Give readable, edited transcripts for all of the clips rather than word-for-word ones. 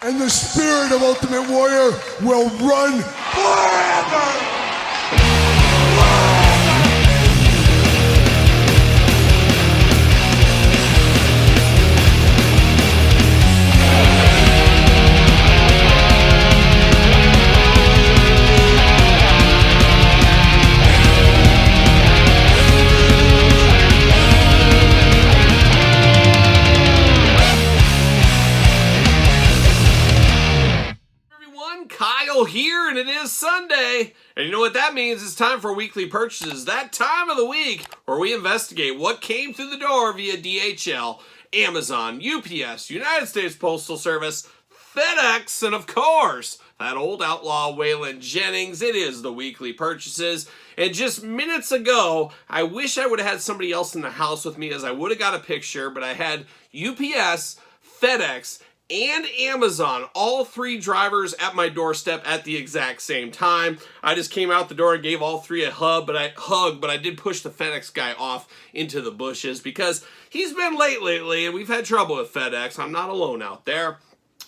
And the spirit of Ultimate Warrior will run forever! Here, and it is Sunday, and you know what that means? It's time for weekly purchases, that time of the week where we investigate what came through the door via DHL, Amazon, UPS, United States Postal Service, FedEx, and of course, that old outlaw Waylon Jennings. It is the weekly purchases, and just minutes ago, I wish I would have had somebody else in the house with me, as I would have got a picture, but I had UPS, FedEx, and Amazon, all three drivers at my doorstep at the exact same time. I just came out the door and gave all three a hug, but I did push the FedEx guy off into the bushes because he's been late lately and we've had trouble with FedEx. I'm not alone out there.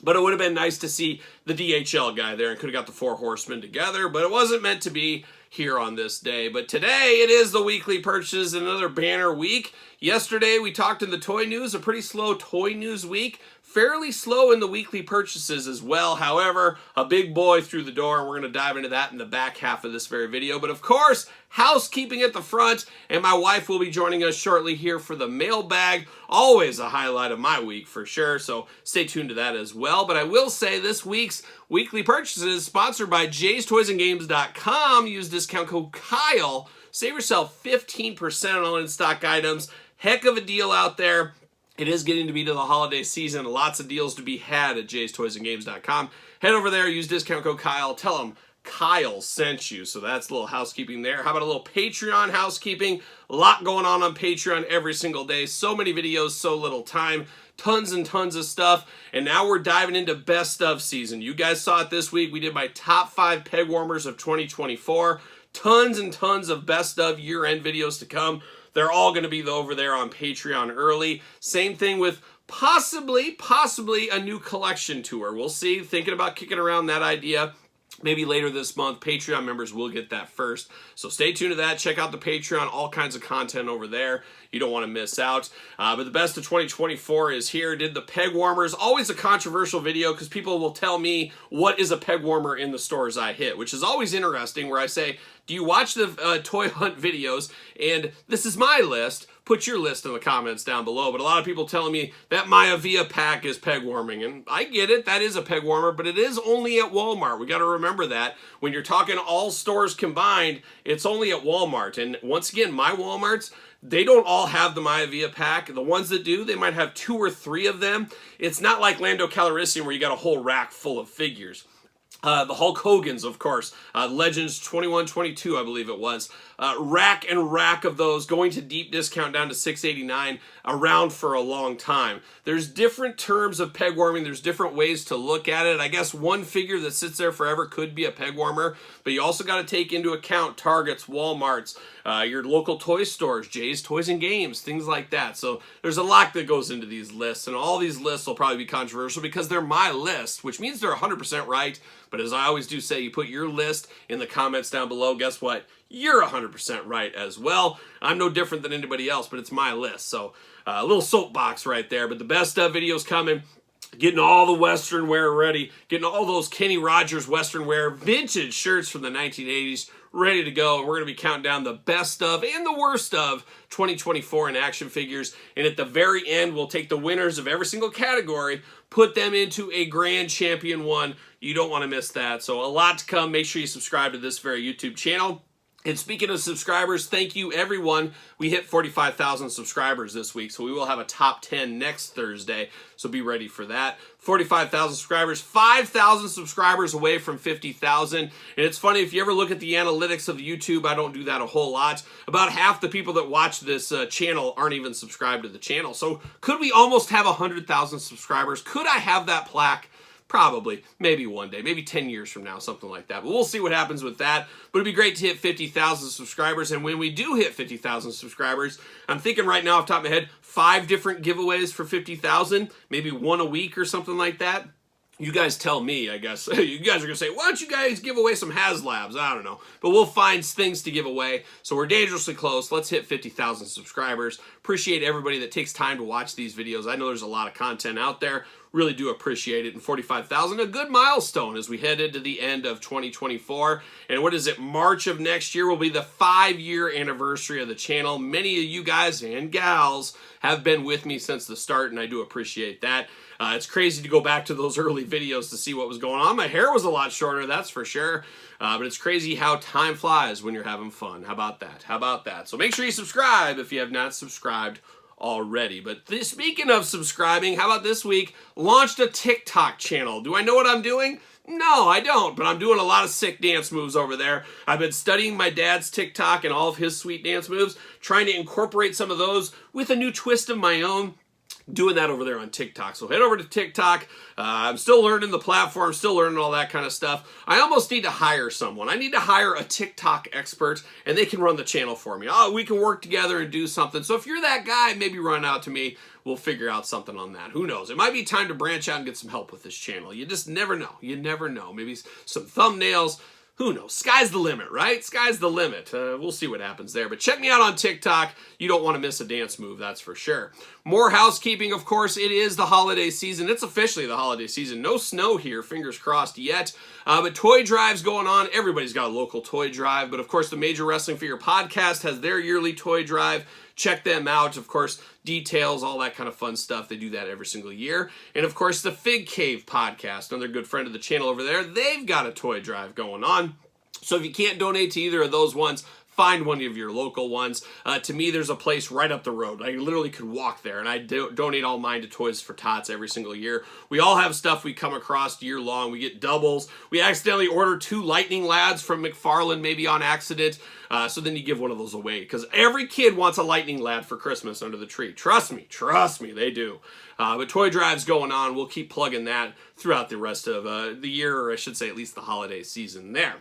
But it would have been nice to see the DHL guy there and could have got the four horsemen together, but it wasn't meant to be here on this day. But today it is the weekly purchases, another banner week. Yesterday we talked in the toy news, a pretty slow toy news week. Fairly slow in the weekly purchases as well. However, a big boy through the door, and we're going to dive into that in the back half of this very video. But of course, housekeeping at the front, and my wife will be joining us shortly here for the mailbag. Always a highlight of my week for sure, so stay tuned to that as well. But I will say this week's weekly purchases sponsored by jaystoysandgames.com. Use discount code Kyle. Save yourself 15% on all in-stock items. Heck of a deal out there. It is getting to be to the holiday season. Lots of deals to be had at jaystoysandgames.com. Head over there, use discount code Kyle. Tell them Kyle sent you. So that's a little housekeeping there. How about a little Patreon housekeeping? A lot going on Patreon every single day. So many videos, so little time. Tons and tons of stuff. And now we're diving into best of season. You guys saw it this week. We did my top 5 peg warmers of 2024. Tons and tons of best of year-end videos to come. They're all going to be over there on Patreon early. Same thing with possibly a new collection tour. We'll see. Thinking about kicking around that idea. Maybe later this month. Patreon members will get that first. So stay tuned to that. Check out the Patreon. All kinds of content over there. You don't want to miss out. But the best of 2024 is here. Did the peg warmers. Always a controversial video because people will tell me what is a peg warmer in the stores I hit, which is always interesting, where I say, do you watch the toy hunt videos? And this is my list. Put your list in the comments down below. But a lot of people telling me that Maivia pack is peg warming. And I get it. That is a peg warmer. But it is only at Walmart. We got to remember that. When you're talking all stores combined, it's only at Walmart. And once again, my Walmarts, they don't all have the Maivia pack. The ones that do, they might have 2 or 3 of them. It's not like Lando Calrissian where you got a whole rack full of figures. The Hulk Hogan's, of course, Legends 2122, I believe it was. Rack and rack of those, going to deep discount down to $6.89, around for a long time. There's different terms of peg warming. There's different ways to look at it. I guess one figure that sits there forever could be a peg warmer, but you also got to take into account Targets, Walmarts, your local toy stores, Jay's Toys and Games, things like that. So there's a lot that goes into these lists, and all these lists will probably be controversial because they're my list, which means they're 100% right. But as I always do say, you put your list in the comments down below. Guess what? You're 100% right as well. I'm no different than anybody else, but it's my list. So a little soapbox right there. But the best of videos coming. Getting all the Western wear ready. Getting all those Kenny Rogers Western wear vintage shirts from the 1980s ready to go. And we're going to be counting down the best of and the worst of 2024 in action figures. And at the very end, we'll take the winners of every single category, put them into a grand champion one. You don't want to miss that. So a lot to come. Make sure you subscribe to this very YouTube channel. And speaking of subscribers, thank you everyone. We hit 45,000 subscribers this week, so we will have a top 10 next Thursday, so be ready for that. 45,000 subscribers, 5,000 subscribers away from 50,000. And it's funny, if you ever look at the analytics of YouTube, I don't do that a whole lot. About half the people that watch this channel aren't even subscribed to the channel. So could we almost have 100,000 subscribers? Could I have that plaque? Probably. Maybe one day. Maybe 10 years from now, something like that. But we'll see what happens with that. But it'd be great to hit 50,000 subscribers. And when we do hit 50,000 subscribers, I'm thinking right now off the top of my head, 5 different giveaways for 50,000. Maybe one a week or something like that. You guys tell me, I guess. You guys are going to say, why don't you guys give away some HasLabs? I don't know. But we'll find things to give away. So we're dangerously close. Let's hit 50,000 subscribers. Appreciate everybody that takes time to watch these videos. I know there's a lot of content out there. Really do appreciate it. And 45,000, a good milestone as we head into the end of 2024. And what is it? March of next year will be the 5-year anniversary of the channel. Many of you guys and gals have been with me since the start, and I do appreciate that. It's crazy to go back to those early videos to see what was going on. My hair was a lot shorter, that's for sure. But it's crazy how time flies when you're having fun. How about that? How about that? So make sure you subscribe if you have not subscribed already. But speaking of subscribing, how about this week? Launched a TikTok channel. Do I know what I'm doing? No, I don't, but I'm doing a lot of sick dance moves over there. I've been studying my dad's TikTok and all of his sweet dance moves, trying to incorporate some of those with a new twist of my own. Doing that over there on TikTok. So head over to TikTok. I'm still learning the platform, still learning all that kind of stuff. I almost need to hire someone. I need to hire a TikTok expert, and they can run the channel for me. Oh, we can work together and do something. So if you're that guy, maybe run out to me. We'll figure out something on that. Who knows? It might be time to branch out and get some help with this channel. You just never know. You never know. Maybe some thumbnails. Who knows? Sky's the limit, right? Sky's the limit. We'll see what happens there. But check me out on TikTok. You don't want to miss a dance move, that's for sure. More housekeeping, of course. It is the holiday season. It's officially the holiday season. No snow here, fingers crossed yet. But toy drives going on. Everybody's got a local toy drive. But of course, the Major Wrestling Figure Podcast has their yearly toy drive. Check them out. Of course, details, all that kind of fun stuff. They do that every single year. And of course, the Fig Cave Podcast, another good friend of the channel over there, they've got a toy drive going on. So if you can't donate to either of those ones, find one of your local ones. To me, there's a place right up the road. I literally could walk there, and I donate all mine to Toys for Tots every single year. We all have stuff we come across year long. We get doubles. We accidentally order 2 lightning lads from McFarlane, maybe on accident. So then you give one of those away, because every kid wants a lightning lad for Christmas under the tree. Trust me, they do. But toy drive's going on. We'll keep plugging that throughout the rest of the year, or I should say at least the holiday season there.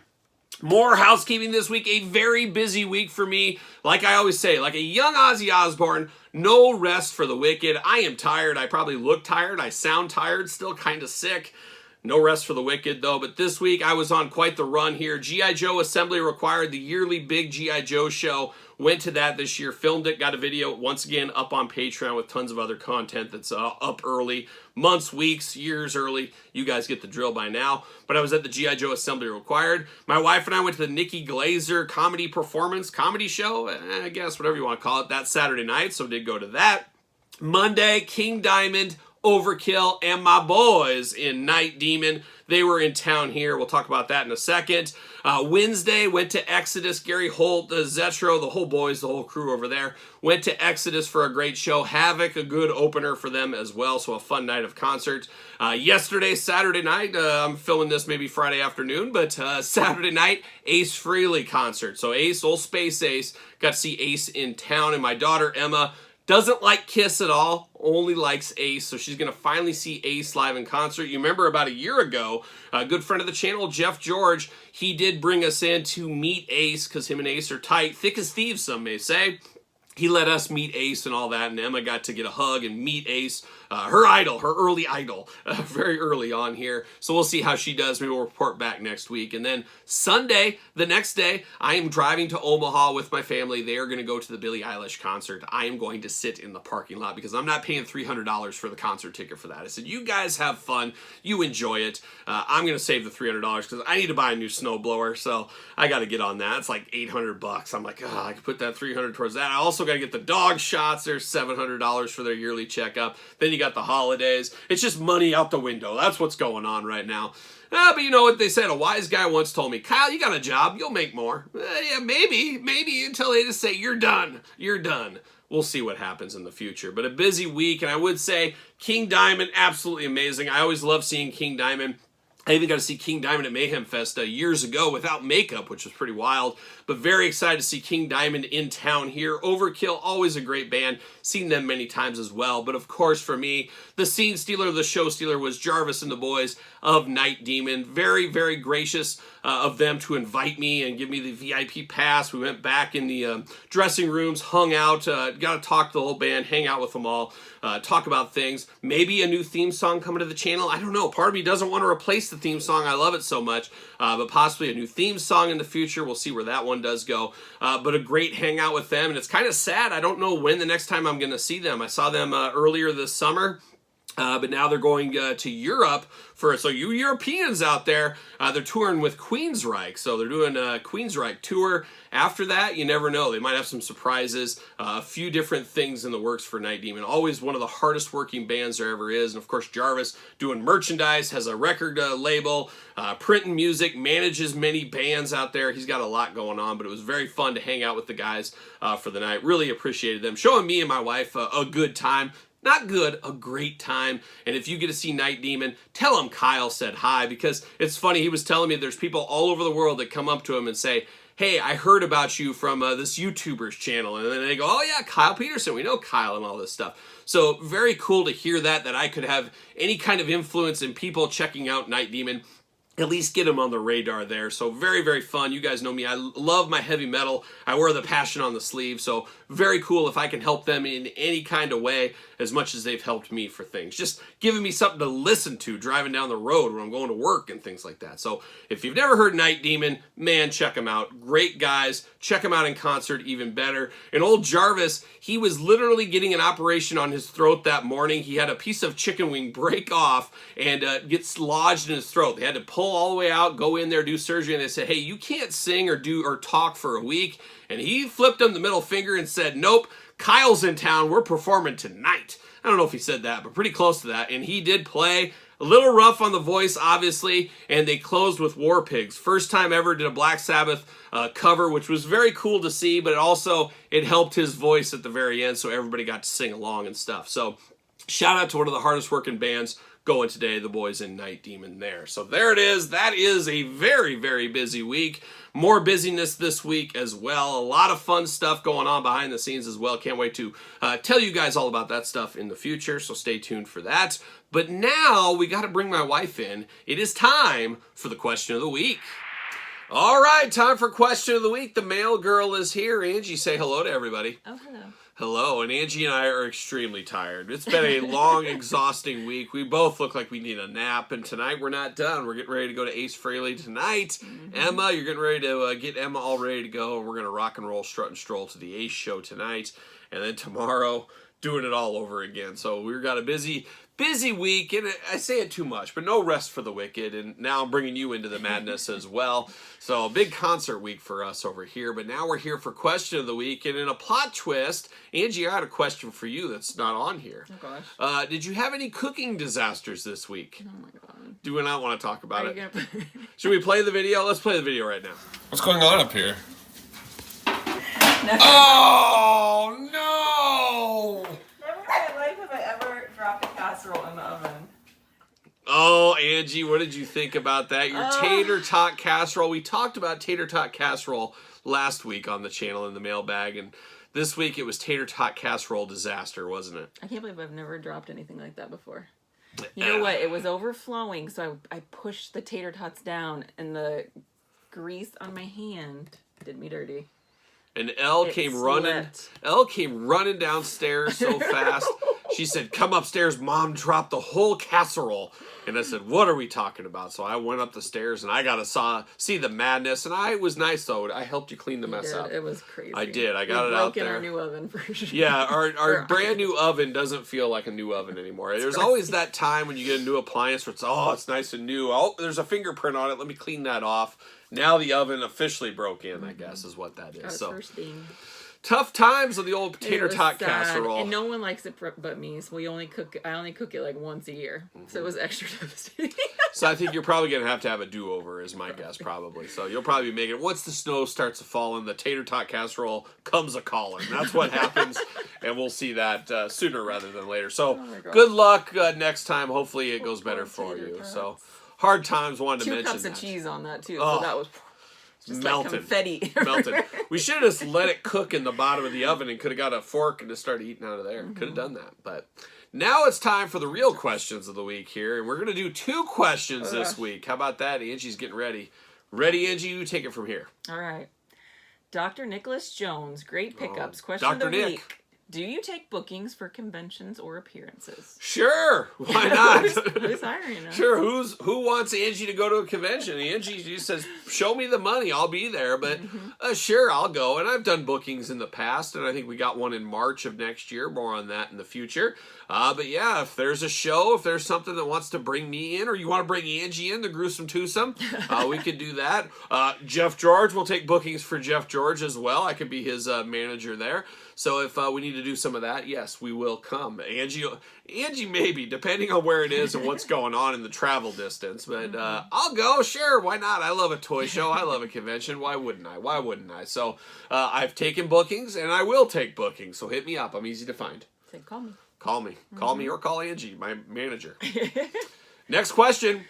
More housekeeping this week, a very busy week for me. Like I always say, like a young Ozzy Osbourne, no rest for the wicked. I am tired. I probably look tired. I sound tired, still kind of sick. No rest for the wicked, though. But this week, I was on quite the run here. G.I. Joe Assembly Required, the yearly big G.I. Joe show. Went to that this year, filmed it, got a video, once again, up on Patreon with tons of other content that's up early. Months, weeks, years early. You guys get the drill by now. But I was at the G.I. Joe Assembly Required. My wife and I went to the Nikki Glazer comedy show, I guess, whatever you want to call it, that Saturday night, so did go to that. Monday, King Diamond, Overkill, and my boys in Night Demon. They were in town here. We'll talk about that in a second. Wednesday, went to Exodus. Gary Holt, Zetro, the whole boys, the whole crew over there. Went to Exodus for a great show. Havoc, a good opener for them as well, so a fun night of concerts. Yesterday, Saturday night, I'm filming this maybe Friday afternoon, but Saturday night, Ace Frehley concert. So Ace, old Space Ace, got to see Ace in town, and my daughter, Emma, doesn't like Kiss at all, only likes Ace, so she's going to finally see Ace live in concert. You remember about a year ago, a good friend of the channel, Jeff George, he did bring us in to meet Ace, because him and Ace are tight, thick as thieves, some may say. He let us meet Ace and all that, and Emma got to get a hug and meet Ace, her idol, her early idol, very early on here. So we'll see how she does. Maybe we'll report back next week. And then Sunday, the next day, I am driving to Omaha with my family. They are going to go to the Billie Eilish concert. I am going to sit in the parking lot because I'm not paying $300 for the concert ticket for that. I said, you guys have fun. You enjoy it. I'm going to save the $300 because I need to buy a new snowblower. So I got to get on that. It's like $800. I'm like, I could put that $300 towards that. I also got to get the dog shots. There's $700 for their yearly checkup. Then you got the holidays. It's just money out the window. That's what's going on right now. But you know what they said? A wise guy once told me, Kyle, you got a job. You'll make more. Yeah, maybe until they just say, you're done. You're done. We'll see what happens in the future. But a busy week, and I would say King Diamond, absolutely amazing. I always love seeing King Diamond. I even got to see King Diamond at Mayhem Fest years ago without makeup, which was pretty wild. But very excited to see King Diamond in town here. Overkill, always a great band. Seen them many times as well. But of course, for me, the scene stealer, the show stealer was Jarvis and the boys of Night Demon. Very, very gracious of them to invite me and give me the VIP pass. We went back in the dressing rooms, hung out, got to talk to the whole band, hang out with them all. talk about things. Maybe a new theme song coming to the channel. I don't know. Part of me doesn't want to replace the theme song. I love it so much. But possibly a new theme song in the future. We'll see where that one does go. But a great hangout with them. And it's kind of sad. I don't know when the next time I'm going to see them. I saw them earlier this summer. But now they're going to Europe so you Europeans out there, they're touring with Queensryche. So they're doing a Queensryche tour. After that, you never know. They might have some surprises, a few different things in the works for Night Demon. Always one of the hardest working bands there ever is. And of course, Jarvis doing merchandise, has a record label, printing music, manages many bands out there. He's got a lot going on, but it was very fun to hang out with the guys for the night. Really appreciated them showing me and my wife a good time. Not good, a great time. And if you get to see Night Demon, tell him Kyle said hi, because it's funny, he was telling me there's people all over the world that come up to him and say, hey, I heard about you from this YouTuber's channel. And then they go, oh yeah, Kyle Peterson, we know Kyle and all this stuff. So very cool to hear that I could have any kind of influence in people checking out Night Demon. At least get him on the radar there. So very, very fun. You guys know me. I love my heavy metal. I wear the passion on the sleeve. So very cool if I can help them in any kind of way, as much as they've helped me for things. Just giving me something to listen to driving down the road when I'm going to work and things like that. So if you've never heard Night Demon, man, check them out. Great guys. Check them out in concert, even better. And old Jarvis, he was literally getting an operation on his throat that morning. He had a piece of chicken wing break off and gets lodged in his throat. They had to pull all the way out, go in there, do surgery, and they said, hey, you can't sing or do or talk for a week. And he flipped him the middle finger and said, nope, Kyle's in town, we're performing tonight. I don't know if he said that, but pretty close to that. And he did play. A little rough on the voice, obviously, and they closed with War Pigs. First time ever did a Black Sabbath cover, which was very cool to see, but also it helped his voice at the very end, so everybody got to sing along and stuff. So shout out to one of the hardest working bands going today, the boys in Night Demon there. So there it is. That is a very, very busy week. More busyness this week as well. A lot of fun stuff going on behind the scenes as well. Can't wait to tell you guys all about that stuff in the future, so stay tuned for that. But now we got to bring my wife in. It is time for the question of the week. All right, time for question of the week. The mail girl is here. Angie, say hello to everybody. Oh, hello. Hello, and Angie and I are extremely tired. It's been a long, exhausting week. We both look like we need a nap, and tonight we're not done. We're getting ready to go to Ace Frehley tonight. Mm-hmm. Emma, you're getting ready to get Emma all ready to go. We're going to rock and roll, strut and stroll to the Ace show tonight, and then tomorrow, doing it all over again. So we've got a busy week, and I say it too much, but no rest for the wicked, and now I'm bringing you into the madness as well. So a big concert week for us over here, but now we're here for question of the week, and in a plot twist, Angie, I had a question for you that's not on here. Oh gosh. Did you have any cooking disasters this week? Oh my god. Do we not want to talk about it? Gonna... Should we play the video? Let's play the video right now. What's going on up here? Never. Oh no! Never in my life have I ever dropped a casserole in the oven. Oh, Angie, what did you think about that? Your tater tot casserole. We talked about tater tot casserole last week on the channel in the mailbag, and this week it was tater tot casserole disaster, wasn't it? I can't believe I've never dropped anything like that before. You know what? It was overflowing, so I pushed the tater tots down, and the grease on my hand did me dirty. And Elle came running downstairs so fast. She said, come upstairs, Mom dropped the whole casserole. And I said, what are we talking about? So I went up the stairs and I got to see the madness. And I was nice, though. I helped you clean the mess up. It was crazy. I did. I got it out there. We broke in our new oven for sure. Yeah, our brand new oven doesn't feel like a new oven anymore. There's always that time when you get a new appliance where it's nice and new. Oh, there's a fingerprint on it. Let me clean that off. Now the oven officially broke in, I guess, is what that is. So tough times with the old tater tot casserole. And no one likes it but me, so I only cook it like once a year. Mm-hmm. So it was extra devastating. So I think you're probably going to have a do-over, is my guess, probably. So you'll probably be making, once the snow starts to fall in, the tater tot casserole comes a-calling. That's what happens, and we'll see that sooner rather than later. So good luck next time. Hopefully it goes better for you. Tots. So hard times, wanted to mention 2 cups of cheese on that, too. Oh. So that was... just melted. Like confetti. Melted. We should have just let it cook in the bottom of the oven and could have got a fork and just started eating out of there. Could have done that. But now it's time for the real questions of the week here. And we're going to do 2 questions this week. How about that? Angie's getting ready. Ready, Angie? You take it from here. All right. Dr. Nicholas Jones. Great pickups. Question Dr. of the Nick. week. Do you take bookings for conventions or appearances? Sure, why not? Who's hiring us? Sure, who wants Angie to go to a convention? Angie just says, show me the money, I'll be there. But sure, I'll go. And I've done bookings in the past, and I think we got one in March of next year. More on that in the future. But yeah, if there's a show, if there's something that wants to bring me in, or you want to bring Angie in, the gruesome twosome, we could do that. Jeff George, will take bookings for Jeff George as well. I could be his manager there. So if we need to do some of that, yes, we will come. Angie maybe, depending on where it is and what's going on in the travel distance. But I'll go, sure, why not? I love a toy show. I love a convention. Why wouldn't I? So I've taken bookings, and I will take bookings. So hit me up. I'm easy to find. Say, call me. Call me. Call me or call Angie, my manager. Next question.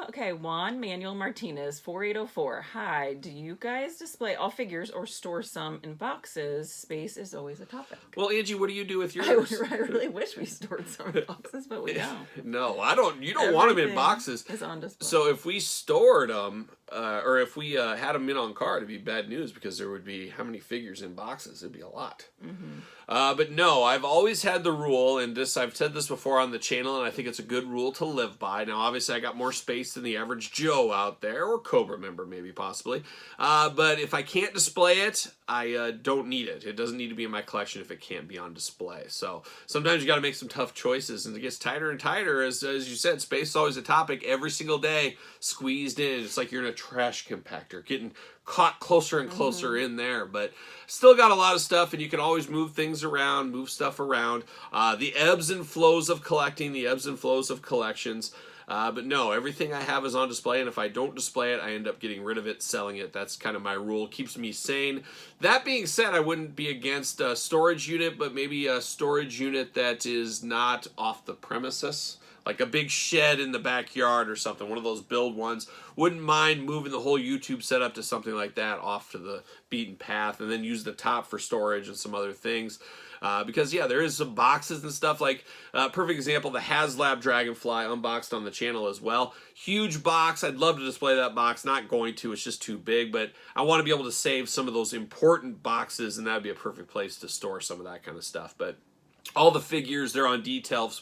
Okay, Juan Manuel Martinez, 4804. Hi, do you guys display all figures or store some in boxes? Space is always a topic. Well, Angie, what do you do with yours? I really wish we stored some in boxes, but we don't. No, I don't. You don't want them in boxes. Is on display. So if we stored them, or if we had them in on card, it'd be bad news because there would be how many figures in boxes? It'd be a lot. But no, I've always had the rule, and I've said this before on the channel, and I think it's a good rule to live by. Now, obviously, I got more space than the average Joe out there, or Cobra member, maybe, possibly. But if I can't display it, I don't need it. It doesn't need to be in my collection if it can't be on display. So sometimes you got to make some tough choices, and it gets tighter and tighter. As you said, space is always a topic. Every single day, squeezed in. It's like you're in a trash compactor, getting caught closer and closer in there. But still got a lot of stuff, and you can always move things around, move stuff around. The ebbs and flows of collecting, the ebbs and flows of collections. But no, everything I have is on display, and if I don't display it, I end up getting rid of it, selling it. That's kind of my rule. Keeps me sane. That being said, I wouldn't be against a storage unit, but maybe a storage unit that is not off the premises. Like a big shed in the backyard or something, one of those build ones. Wouldn't mind moving the whole YouTube setup to something like that off to the beaten path, and then use the top for storage and some other things. Because, yeah, there is some boxes and stuff like, perfect example, the HasLab Dragonfly unboxed on the channel as well. Huge box. I'd love to display that box. Not going to. It's just too big. But I want to be able to save some of those important boxes, and that would be a perfect place to store some of that kind of stuff. But all the figures, they're on Detolf's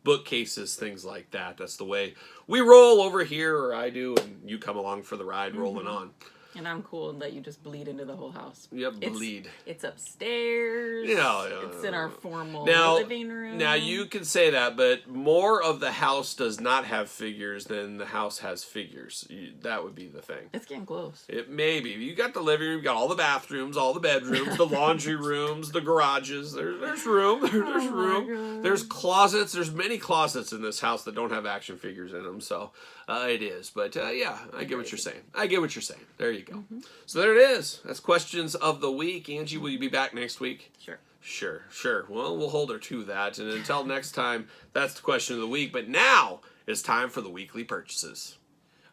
bookcases, things like that. That's the way we roll over here, or I do, and you come along for the ride, rolling on. And I'm cool and let you just bleed into the whole house. Yep, bleed. It's upstairs. Yeah, it's in our formal living room. Now, you can say that, but more of the house does not have figures than the house has figures. That would be the thing. It's getting close. It may be. You got the living room, you got all the bathrooms, all the bedrooms, the laundry rooms, the garages. There's room. There's room. There's closets. There's many closets in this house that don't have action figures in them, so it is. But, yeah, I get what you're saying. There you go. So there it is. That's questions of the week. Angie, will you be back next week? Sure. Well, we'll hold her to that. And until next time, that's the question of the week. But now it's time for the weekly purchases.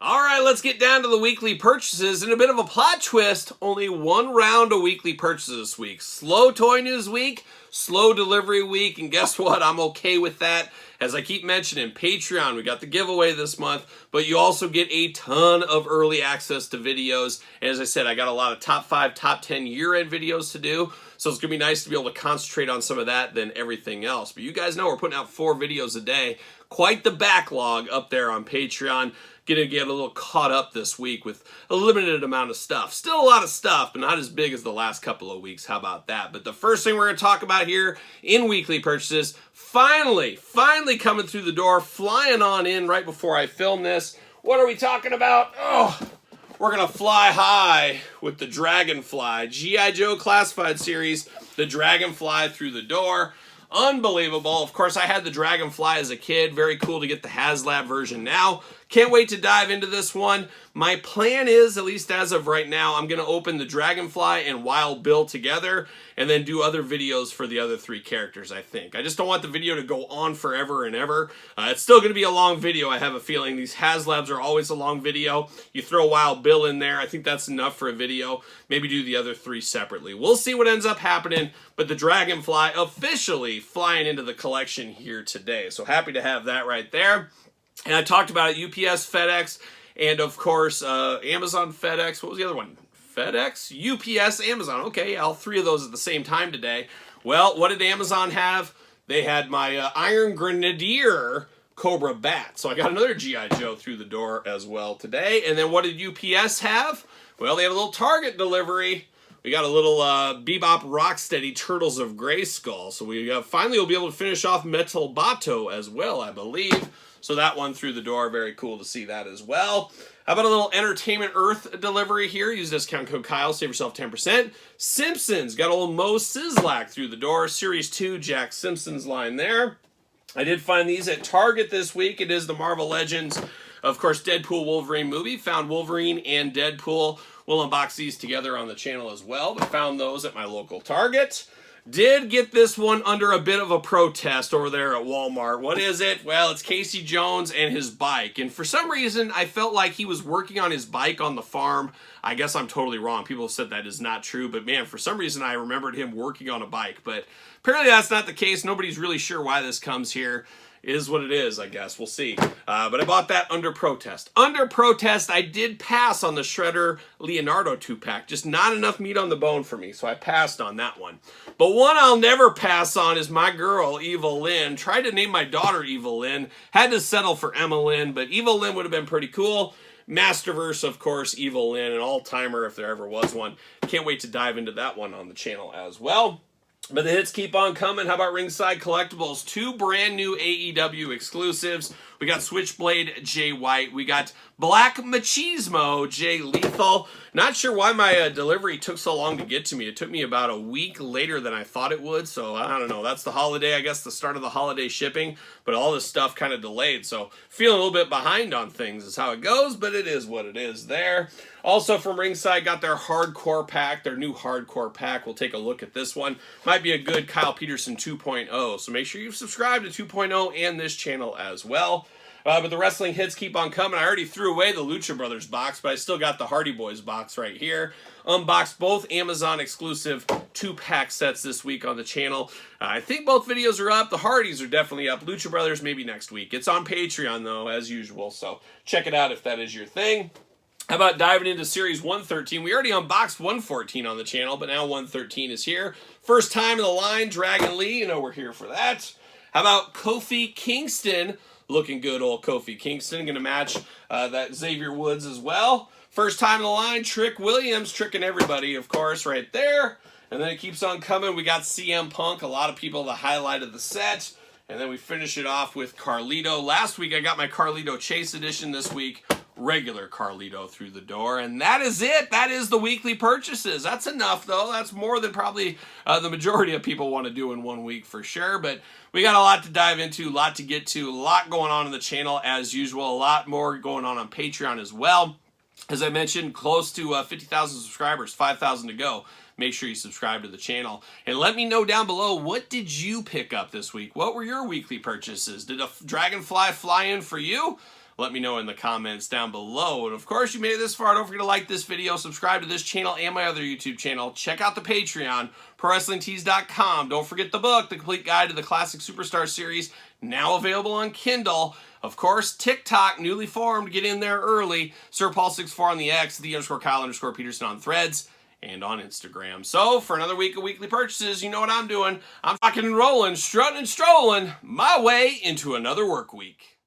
All right, let's get down to the weekly purchases. And a bit of a plot twist, only one round of weekly purchases this week. Slow toy news week, slow delivery week, and guess what? I'm okay with that. As I keep mentioning, Patreon, we got the giveaway this month, but you also get a ton of early access to videos. And as I said, I got a lot of top 5, top 10 year-end videos to do, so it's going to be nice to be able to concentrate on some of that than everything else. But you guys know we're putting out 4 videos a day. Quite the backlog up there on Patreon. Gonna get a little caught up this week with a limited amount of stuff. Still a lot of stuff, but not as big as the last couple of weeks. How about that? But the first thing we're going to talk about here in weekly purchases, finally coming through the door, flying on in right before I film this. What are we talking about? Oh, we're going to fly high with the Dragonfly. G.I. Joe Classified Series, the Dragonfly through the door. Unbelievable. Of course, I had the Dragonfly as a kid. Very cool to get the HasLab version now. Can't wait to dive into this one. My plan is, at least as of right now, I'm going to open the Dragonfly and Wild Bill together and then do other videos for the other 3 characters, I think. I just don't want the video to go on forever and ever. It's still going to be a long video, I have a feeling. These HasLabs are always a long video. You throw Wild Bill in there, I think that's enough for a video. Maybe do the other 3 separately. We'll see what ends up happening, but the Dragonfly officially flying into the collection here today. So happy to have that right there. And I talked about it, UPS, FedEx, and of course, Amazon, FedEx. What was the other one? FedEx, UPS, Amazon. Okay, all three of those at the same time today. Well, what did Amazon have? They had my Iron Grenadier Cobra bat. So I got another G.I. Joe through the door as well today. And then what did UPS have? Well, they have a little Target delivery. We got a little Bebop Rocksteady Turtles of Grayskull. So we finally will be able to finish off Metal Bato as well, I believe. So that one through the door, very cool to see that as well. How about a little Entertainment Earth delivery here? Use discount code Kyle, save yourself 10%. Simpsons, got a little Mo Sizlak through the door. Series 2, Jack Simpsons line there. I did find these at Target this week. It is the Marvel Legends, of course, Deadpool Wolverine movie. Found Wolverine and Deadpool. We'll unbox these together on the channel as well, but found those at my local Target. Did get this one under a bit of a protest over there at Walmart. What is it? Well, it's Casey Jones and his bike. And for some reason, I felt like he was working on his bike on the farm. I guess I'm totally wrong. People have said that is not true. But man, for some reason, I remembered him working on a bike. But apparently that's not the case. Nobody's really sure why this comes here. Is what it is, I guess. We'll see. But I bought that under protest. Under protest, I did pass on the Shredder Leonardo 2-pack. Just not enough meat on the bone for me, so I passed on that one. But one I'll never pass on is my girl, Evil Lynn. Tried to name my daughter Evil Lynn. Had to settle for Emma Lynn, but Evil Lynn would have been pretty cool. Masterverse, of course, Evil Lynn, an all-timer if there ever was one. Can't wait to dive into that one on the channel as well. But the hits keep on coming. How about Ringside Collectibles? 2 brand new AEW exclusives. We got Switchblade Jay White. We got Black Machismo Jay Lethal. Not sure why my delivery took so long to get to me. It took me about a week later than I thought it would. So I don't know. That's the holiday, I guess, the start of the holiday shipping. But all this stuff kind of delayed. So feeling a little bit behind on things is how it goes. But it is what it is there. Also from Ringside, got their Hardcore pack, their new Hardcore pack. We'll take a look at this one. Might be a good Kyle Peterson 2.0. So make sure you subscribe to 2.0 and this channel as well. But the wrestling hits keep on coming. I already threw away the Lucha Brothers box, but I still got the Hardy Boys box right here. Unboxed both Amazon exclusive 2-pack sets this week on the channel. I think both videos are up. The Hardys are definitely up. Lucha Brothers maybe next week. It's on Patreon though, as usual. So check it out if that is your thing. How about diving into Series 113? We already unboxed 114 on the channel, but now 113 is here. First time in the line, Dragon Lee. You know we're here for that. How about Kofi Kingston? Looking good, old Kofi Kingston. Going to match that Xavier Woods as well. First time in the line, Trick Williams. Tricking everybody, of course, right there. And then it keeps on coming. We got CM Punk. A lot of people, the highlight of the set. And then we finish it off with Carlito. Last week, I got my Carlito Chase Edition. This week, regular Carlito through the door. And that is it. That is the weekly purchases. That's enough, though. That's more than probably the majority of people want to do in 1 week for sure. But we got a lot to dive into, a lot to get to, a lot going on in the channel as usual, a lot more going on Patreon as well. As I mentioned, close to 50,000 subscribers, 5,000 to go. Make sure you subscribe to the channel. And let me know down below, what did you pick up this week? What were your weekly purchases? Did a dragonfly fly in for you? Let me know in the comments down below. And of course, you made it this far. Don't forget to like this video, subscribe to this channel and my other YouTube channel. Check out the Patreon, ProWrestlingTees.com. Don't forget the book, The Complete Guide to the Classic Superstar Series, now available on Kindle. Of course, TikTok, newly formed. Get in there early. SirPaul64 on the X, _Kyle_Peterson on Threads, and on Instagram. So, for another week of weekly purchases, you know what I'm doing. I'm rocking and rolling, strutting and strolling my way into another work week.